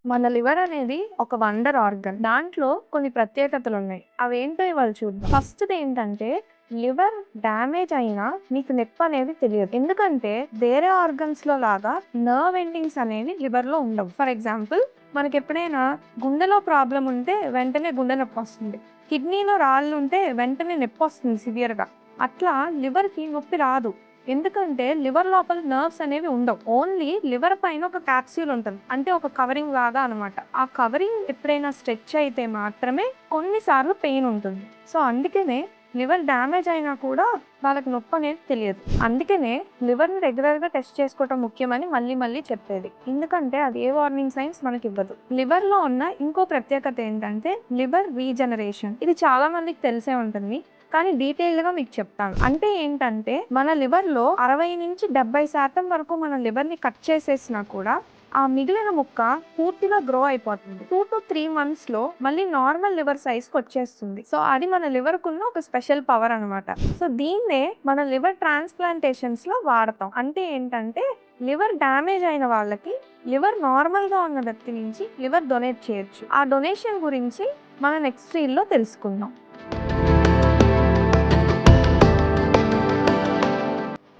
మన లివర్ అనేది ఒక వండర్ ఆర్గన్. దాంట్లో కొన్ని ప్రత్యేకతలున్నాయి. అవేంటో ఇవాళ చూద్దాం. ఫస్ట్‌ది ఏంటంటే లివర్ డ్యామేజ్ అయినా నీకు నొప్పనేది తెలియదు. ఎందుకంటే వేరే ఆర్గన్స్‌లో లాగా నర్వ్ ఎండింగ్స్ అనేవి లివర్‌లో ఉండవు. ఫర్ ఎగ్జాంపుల్ మనకెప్పుడైనా గుండెలో ప్రాబ్లమ్ ఉంటే వెంటనే గుండె నొప్పొస్తుంది. కిడ్నీలో రాళ్ళుంటే వెంటనే నొప్పొస్తుంది సివియర్‌గా. అట్లా లివర్‌కి నొప్పి రాదు. ఎందుకంటే లివర్ లోపల నర్వ్స్ అనేవి ఉండవు. ఓన్లీ లివర్ పైన ఒక క్యాప్సూల్ ఉంటది. అంటే ఒక కవరింగ్ లాగా అనమాట. ఆ కవరింగ్ ఎప్పుడైనా స్ట్రెచ్ అయితే మాత్రమే కొన్నిసార్లు పెయిన్ ఉంటుంది. సో, అందుకనే లివర్ డ్యామేజ్ అయినా కూడా వాళ్ళకి నొప్పి అనేది తెలియదు. అందుకనే లివర్‌ని రెగ్యులర్‌గా టెస్ట్ చేసుకోవటం ముఖ్యమని మళ్ళీ మళ్ళీ చెప్పేది. ఎందుకంటే అది ఏ వార్నింగ్ సైన్స్ మనకివ్వదు. లివర్‌లో ఉన్న ఇంకో ప్రత్యేకత ఏంటంటే లివర్ రీజనరేషన్. ఇది చాలా మందికి తెలిసే ఉంటుంది. కానీ డీటెయిల్డ్‌గా మీకు చెప్తాను. అంటే ఏంటంటే మన లివర్‌లో 60-70% వరకు మన లివర్‌ని కట్ చేసేసినా కూడా ఆ మిగిలిన ముక్క పూర్తిగా గ్రో అయిపోతుంది. 2-3 మంత్స్‌లో మళ్ళీ నార్మల్ లివర్ సైజ్‌కొచ్చేస్తుంది. సో, అది మన లివర్‌కున్న ఒక స్పెషల్ పవర్ అనమాట. సో, దీన్నే మన లివర్ ట్రాన్స్‌ప్లాంటేషన్స్‌లో వాడతాం. అంటే ఏంటంటే లివర్ డ్యామేజ్ అయిన వాళ్ళకి లివర్ నార్మల్‌గా ఉన్న వ్యక్తి నుంచి లివర్ డొనేట్ చేయొచ్చు. ఆ డొనేషన్ గురించి మన నెక్స్ట్ రీల్‌లో తెలుసుకుందాం.